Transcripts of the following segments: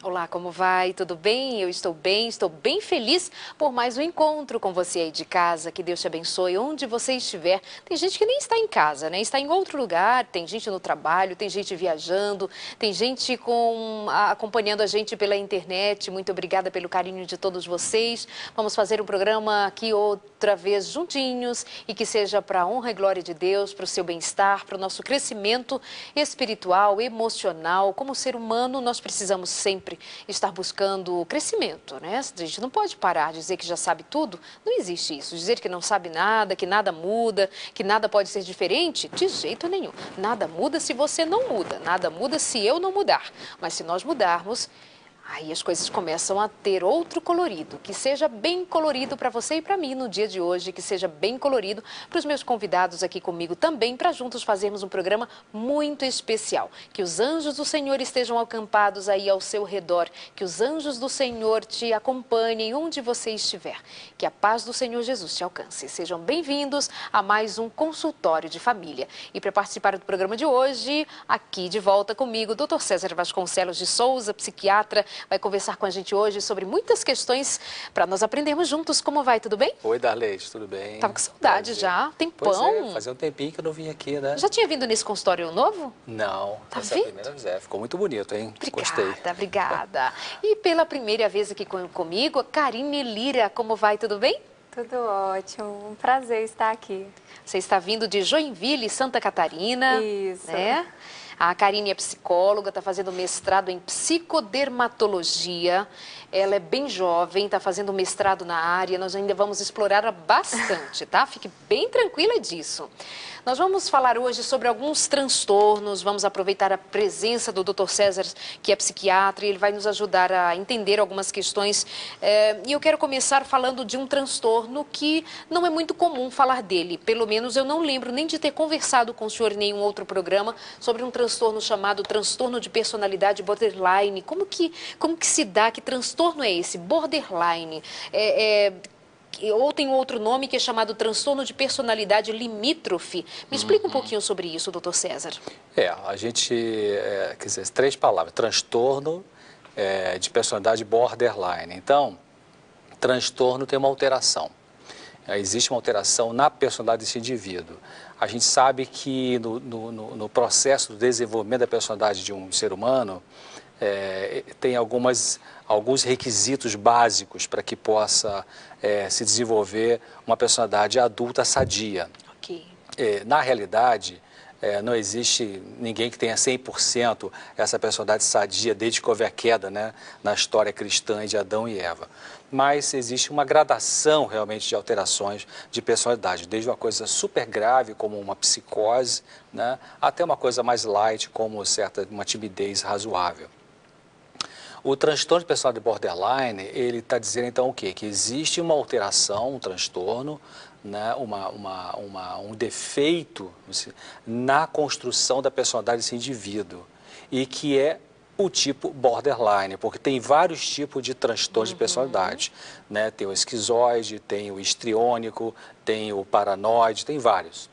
Olá, como vai? Tudo bem? Eu estou bem feliz por mais um encontro com você aí de casa. Que Deus te abençoe onde você estiver. Tem gente que nem está em casa, né? Está em outro lugar, tem gente no trabalho, tem gente viajando, tem gente acompanhando a gente pela internet. Muito obrigada pelo carinho de todos vocês. Vamos fazer um programa aqui outra vez juntinhos e que seja para a honra e glória de Deus, para o seu bem-estar, para o nosso crescimento espiritual, emocional. Como ser humano, nós precisamos sempre estar buscando crescimento, né? A gente não pode parar de dizer que já sabe tudo, não existe isso. Dizer que não sabe nada, que nada muda, que nada pode ser diferente, de jeito nenhum. Nada muda se você não muda, nada muda se eu não mudar. Mas se nós mudarmos, aí as coisas começam a ter outro colorido, que seja bem colorido para você e para mim no dia de hoje, que seja bem colorido para os meus convidados aqui comigo também, para juntos fazermos um programa muito especial. Que os anjos do Senhor estejam acampados aí ao seu redor, que os anjos do Senhor te acompanhem onde você estiver, que a paz do Senhor Jesus te alcance. Sejam bem-vindos a mais um consultório de família. E para participar do programa de hoje, aqui de volta comigo, o Dr. César Vasconcelos de Souza, psiquiatra, vai conversar com a gente hoje sobre muitas questões para nós aprendermos juntos. Como vai? Tudo bem? Oi, Darleide, tudo bem? Tava com saudade já, tempão. Pois é, fazia um tempinho que eu não vim aqui, né? Já tinha vindo nesse consultório novo? Não, Tá essa é a vendo? primeira vez. Ficou muito bonito, hein? Obrigada, Gostei. obrigada. E pela primeira vez aqui comigo, a Karine Lira. Como vai? Tudo bem? Tudo ótimo, um prazer estar aqui. Você está vindo de Joinville, Santa Catarina. Isso. Né? A Karine é psicóloga, está fazendo mestrado em psicodermatologia. Ela é bem jovem, está fazendo mestrado na área. Nós ainda vamos explorar bastante, tá? Fique bem tranquila disso. Nós vamos falar hoje sobre alguns transtornos, vamos aproveitar a presença do Dr. César, que é psiquiatra, e ele vai nos ajudar a entender algumas questões. E eu quero começar falando de um transtorno que não é muito comum falar dele. Pelo menos eu não lembro nem de ter conversado com o senhor em nenhum outro programa sobre um transtorno chamado transtorno de personalidade borderline. Como que se dá? Que transtorno é esse? Borderline. Ou tem outro nome que é chamado transtorno de personalidade limítrofe. Me explica um pouquinho sobre isso, doutor César. A gente, quer dizer, 3 palavras, transtorno de personalidade borderline. Então, transtorno tem uma alteração. Existe uma alteração na personalidade desse indivíduo. A gente sabe que no processo do desenvolvimento da personalidade de um ser humano, tem alguns requisitos básicos para que possa se desenvolver uma personalidade adulta sadia. Ok. Na realidade, não existe ninguém que tenha 100% essa personalidade sadia desde que houve a queda, né, na história cristã de Adão e Eva. Mas existe uma gradação realmente de alterações de personalidade, desde uma coisa super grave como uma psicose, né, até uma coisa mais light como uma timidez razoável. O transtorno de personalidade borderline, ele está dizendo então o quê? Que existe uma alteração, um transtorno, né, um defeito na construção da personalidade desse indivíduo e que é o tipo borderline, porque tem vários tipos de transtornos de personalidade, né? Tem o esquizoide, tem o histriônico, tem o paranoide, tem vários.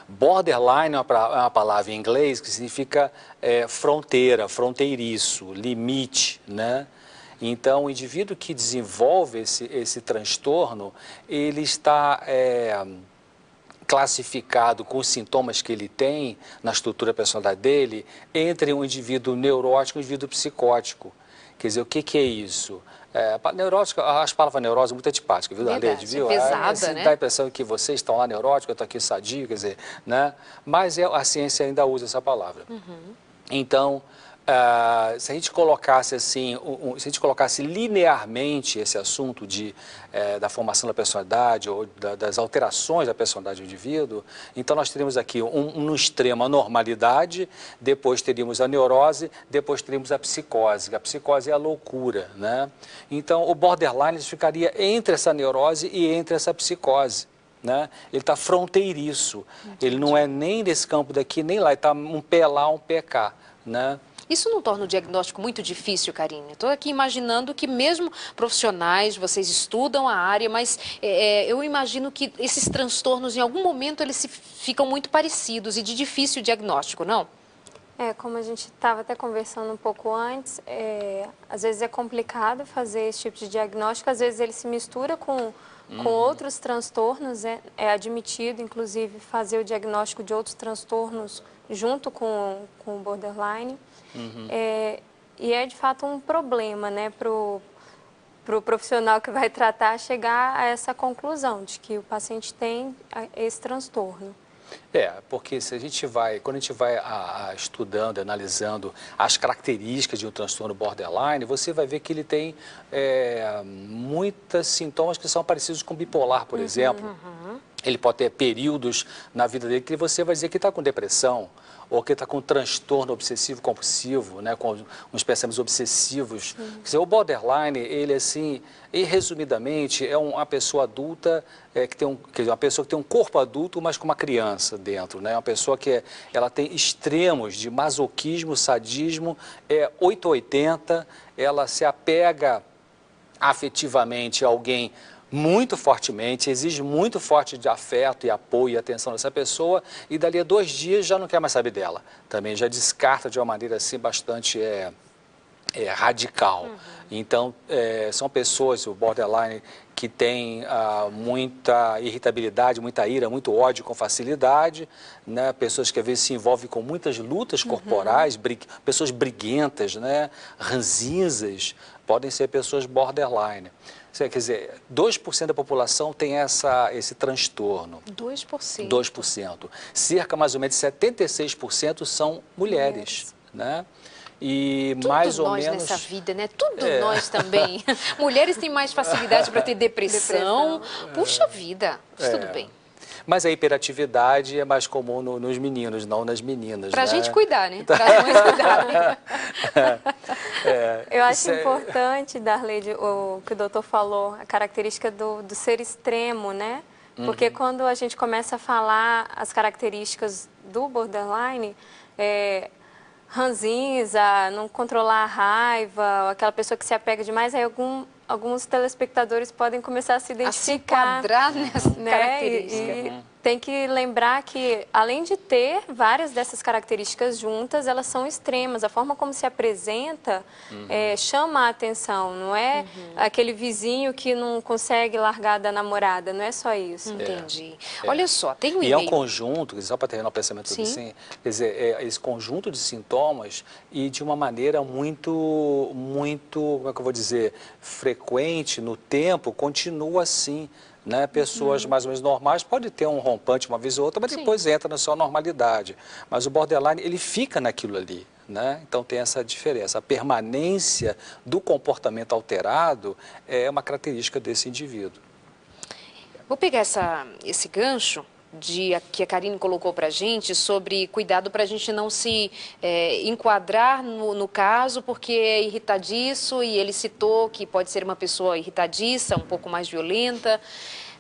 Borderline é uma palavra em inglês que significa fronteira, fronteiriço, limite, né? Então, o indivíduo que desenvolve esse transtorno, ele está classificado com os sintomas que ele tem na estrutura da personalidade dele entre um indivíduo neurótico e um indivíduo psicótico. Quer dizer, o que é isso? Neurótico, as palavras neurose é muito antipática, viu, Darleide? Viu? Pesada, né? Dá a impressão que vocês estão lá neuróticos, eu estou aqui sadio, quer dizer, né? Mas a ciência ainda usa essa palavra. Então, se a gente colocasse assim, se a gente colocasse linearmente esse assunto da formação da personalidade ou das alterações da personalidade do indivíduo, então nós teríamos aqui no extremo a normalidade, depois teríamos a neurose, depois teríamos a psicose. A psicose é a loucura, né? Então o borderline ficaria entre essa neurose e entre essa psicose. Né? Ele está fronteiriço, ele não é nem desse campo daqui nem lá, ele está um pé lá, um pé cá, né? Isso não torna o diagnóstico muito difícil, Karine? Estou aqui imaginando que mesmo profissionais, vocês estudam a área, mas eu imagino que esses transtornos, em algum momento, eles ficam muito parecidos e de difícil diagnóstico, não? Como a gente estava até conversando um pouco antes, às vezes é complicado fazer esse tipo de diagnóstico, às vezes ele se mistura com outros transtornos, é admitido, inclusive, fazer o diagnóstico de outros transtornos junto com o borderline. E é, de fato, um problema, né, para o profissional que vai tratar chegar a essa conclusão de que o paciente tem esse transtorno. Porque quando a gente vai estudando, analisando as características de um transtorno borderline, você vai ver que ele tem muitos sintomas que são parecidos com bipolar, por exemplo. Ele pode ter períodos na vida dele que você vai dizer que está com depressão, ou que está com transtorno obsessivo-compulsivo, né, com uns pensamentos obsessivos. Quer dizer, o borderline, ele assim, e resumidamente, é uma pessoa adulta, uma pessoa que tem um corpo adulto, mas com uma criança dentro, né? Uma pessoa que ela tem extremos de masoquismo, sadismo, 880, ela se apega afetivamente a alguém muito fortemente, exige muito forte de afeto e apoio e atenção dessa pessoa, e dali a 2 dias já não quer mais saber dela. Também já descarta de uma maneira assim bastante radical. Então, são pessoas, o borderline, que tem muita irritabilidade, muita ira, muito ódio com facilidade, né? Pessoas que às vezes se envolvem com muitas lutas corporais, pessoas briguentas, né? Ranzinzas, podem ser pessoas borderline. Quer dizer, 2% da população tem esse transtorno. 2%? 2%. Cerca mais ou menos 76% são mulheres, né? E tudo mais ou nós menos nessa vida, né? Tudo nós também. Mulheres têm mais facilidade para ter depressão. Puxa vida, mas tudo bem. Mas a hiperatividade é mais comum nos meninos, não nas meninas. Pra gente cuidar, né? Pra mães cuidarem. Eu acho importante, Darleide, o que o doutor falou, a característica do ser extremo, né? Porque quando a gente começa a falar as características do borderline, ranzinza, não controlar a raiva, aquela pessoa que se apega demais, aí alguns telespectadores podem começar a se identificar. A se enquadrar nessa característica. E tem que lembrar que, além de ter várias dessas características juntas, elas são extremas. A forma como se apresenta chama a atenção, não é aquele vizinho que não consegue largar da namorada, não é só isso. Entendi. Olha só, tem um e-mail. E é um conjunto, só para terminar o pensamento assim, quer dizer, esse conjunto de sintomas e de uma maneira muito, como é que eu vou dizer, frequente no tempo, continua assim. Né? Pessoas mais ou menos normais podem ter um rompante uma vez ou outra, mas depois entra na sua normalidade. Mas o borderline, ele fica naquilo ali. Né? Então tem essa diferença. A permanência do comportamento alterado é uma característica desse indivíduo. Vou pegar esse gancho que a Karine colocou para a gente sobre cuidado para a gente não se enquadrar no caso porque é irritadiço, e ele citou que pode ser uma pessoa irritadiça, um pouco mais violenta.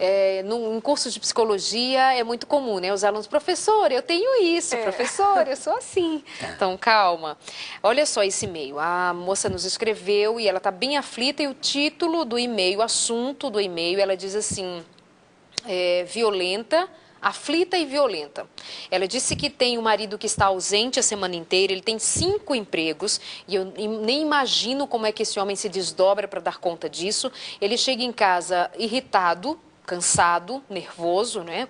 Em cursos de psicologia é muito comum, né? Os alunos, professor, eu tenho isso, professor, eu sou assim. Então, calma. Olha só esse e-mail. A moça nos escreveu e ela está bem aflita, e o título do e-mail, o assunto do e-mail, ela diz assim, violenta, aflita e violenta. Ela disse que tem um marido que está ausente a semana inteira, ele tem 5 empregos, e eu nem imagino como é que esse homem se desdobra para dar conta disso. Ele chega em casa irritado, cansado, nervoso, né,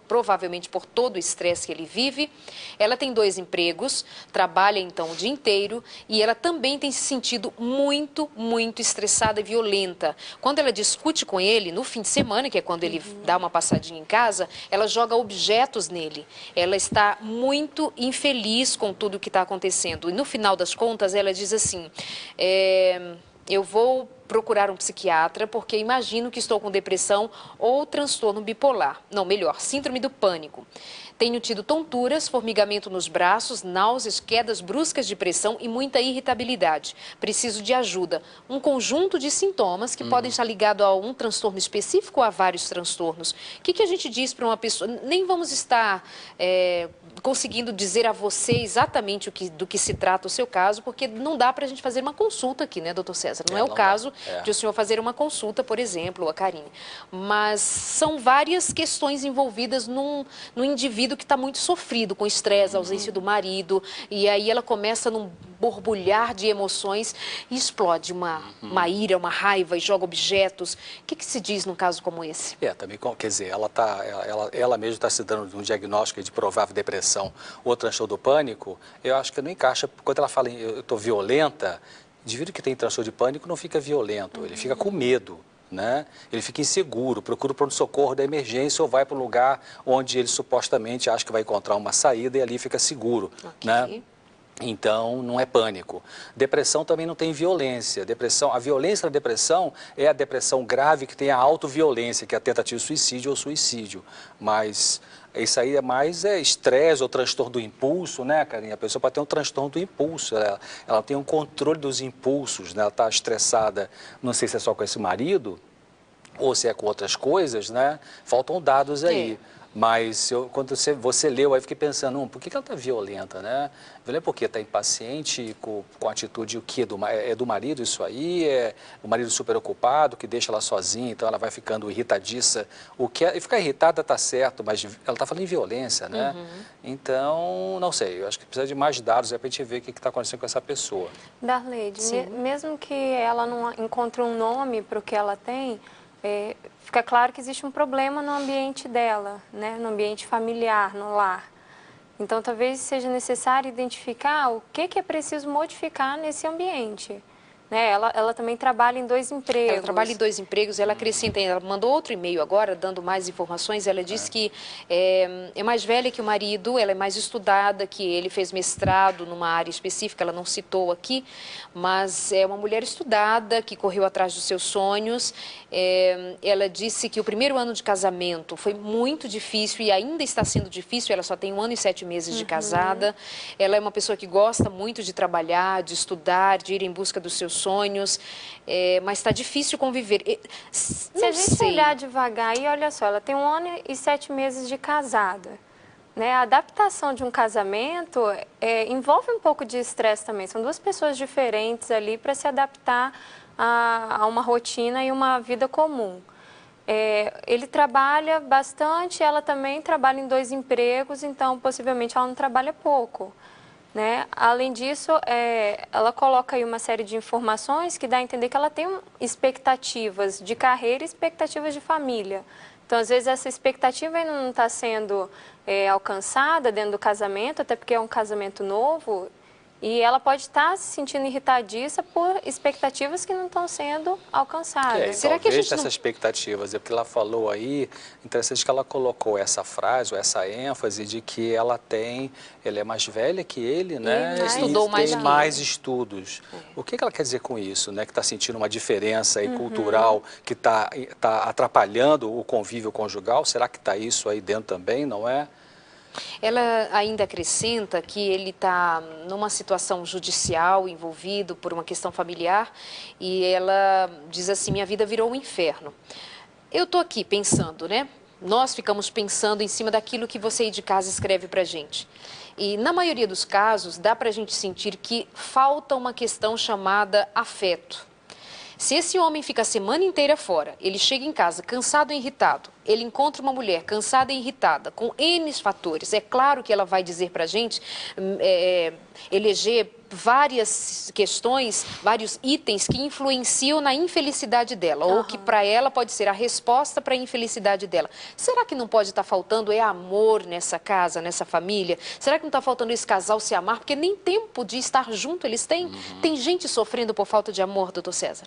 provavelmente por todo o estresse que ele vive. Ela tem 2 empregos, trabalha então o dia inteiro, e ela também tem se sentido muito, muito estressada e violenta. Quando ela discute com ele, no fim de semana, que é quando ele dá uma passadinha em casa, ela joga objetos nele. Ela está muito infeliz com tudo o que está acontecendo. E no final das contas, ela diz assim, eu vou procurar um psiquiatra porque imagino que estou com depressão ou transtorno bipolar. Não, melhor, síndrome do pânico. Tenho tido tonturas, formigamento nos braços, náuseas, quedas bruscas de pressão e muita irritabilidade. Preciso de ajuda. Um conjunto de sintomas que podem estar ligados a um transtorno específico ou a vários transtornos. O que a gente diz para uma pessoa? Nem vamos estar conseguindo dizer a você exatamente do que se trata o seu caso, porque não dá para a gente fazer uma consulta aqui, né, doutor César? Não é o caso de o senhor fazer uma consulta, por exemplo, a Karine. Mas são várias questões envolvidas no indivíduo marido que está muito sofrido com estresse, ausência do marido, e aí ela começa num borbulhar de emoções e explode uma ira, uma raiva e joga objetos. O que se diz num caso como esse? Também, quer dizer, ela mesma está se dando um diagnóstico de provável depressão ou transtorno do pânico. Eu acho que não encaixa, quando ela fala eu estou violenta, o indivíduo que tem transtorno de pânico não fica violento, ele fica com medo. Né? Ele fica inseguro, procura o pronto-socorro da emergência ou vai para um lugar onde ele supostamente acha que vai encontrar uma saída e ali fica seguro. Né? Então, não é pânico. Depressão também não tem violência. A violência da depressão é a depressão grave que tem a autoviolência, que é a tentativa de suicídio ou suicídio. Mas isso aí é mais estresse ou transtorno do impulso, né, Carinha? A pessoa pode ter um transtorno do impulso, ela tem um controle dos impulsos, né? Ela está estressada, não sei se é só com esse marido ou se é com outras coisas, né? Faltam dados aí. Mas quando você leu, aí fiquei pensando, por que ela está violenta, né? Violenta porque está impaciente com a atitude, o que? É do marido isso aí? É o marido super ocupado, que deixa ela sozinha, então ela vai ficando irritadiça. E ficar irritada está certo, mas ela está falando em violência, né? Então, não sei, eu acho que precisa de mais dados, para a gente ver o que está acontecendo com essa pessoa. Darleide, mesmo que ela não encontre um nome para o que ela tem, fica claro que existe um problema no ambiente dela, né? No ambiente familiar, no lar. Então, talvez seja necessário identificar o que é preciso modificar nesse ambiente. Né? Ela também trabalha em 2 empregos. Ela trabalha em 2 empregos, ela acrescenta, ela mandou outro e-mail agora, dando mais informações, ela disse que é mais velha que o marido, ela é mais estudada que ele, fez mestrado numa área específica, ela não citou aqui, mas é uma mulher estudada, que correu atrás dos seus sonhos. Ela disse que o primeiro ano de casamento foi muito difícil e ainda está sendo difícil, ela só tem 1 ano e 7 meses de casada. Ela é uma pessoa que gosta muito de trabalhar, de estudar, de ir em busca dos seus sonhos, mas está difícil conviver. Se a gente olhar devagar e olha só, ela tem 1 ano e 7 meses de casada. Né? A adaptação de um casamento envolve um pouco de estresse também. São 2 pessoas diferentes ali para se adaptar a uma rotina e uma vida comum. Ele trabalha bastante, ela também trabalha em 2 empregos, então possivelmente ela não trabalha pouco. Né? Além disso, ela coloca aí uma série de informações que dá a entender que ela tem expectativas de carreira e expectativas de família. Então, às vezes, essa expectativa ainda não está sendo alcançada dentro do casamento, até porque é um casamento novo, e ela pode estar se sentindo irritadiça por expectativas que não estão sendo alcançadas. Será que a gente essas expectativas, porque ela falou aí, interessante que ela colocou essa frase, ou essa ênfase de que ela é mais velha que ele, né? E estudou mais, tem mais estudos. O que ela quer dizer com isso, né? Que está sentindo uma diferença aí cultural que está atrapalhando o convívio conjugal? Será que está isso aí dentro também, não é? Ela ainda acrescenta que ele está numa situação judicial, envolvido por uma questão familiar, e ela diz assim, minha vida virou um inferno. Eu estou aqui pensando, né? Nós ficamos pensando em cima daquilo que você aí de casa escreve para a gente. E na maioria dos casos, dá para a gente sentir que falta uma questão chamada afeto. Se esse homem fica a semana inteira fora, ele chega em casa cansado e irritado, ele encontra uma mulher cansada e irritada, com N fatores, é claro que ela vai dizer para a gente, eleger várias questões, vários itens que influenciam na infelicidade dela, ou que para ela pode ser a resposta para a infelicidade dela. Será que não pode estar faltando amor nessa casa, nessa família? Será que não está faltando esse casal se amar? Porque nem tempo de estar junto eles têm. Tem gente sofrendo por falta de amor, doutor César.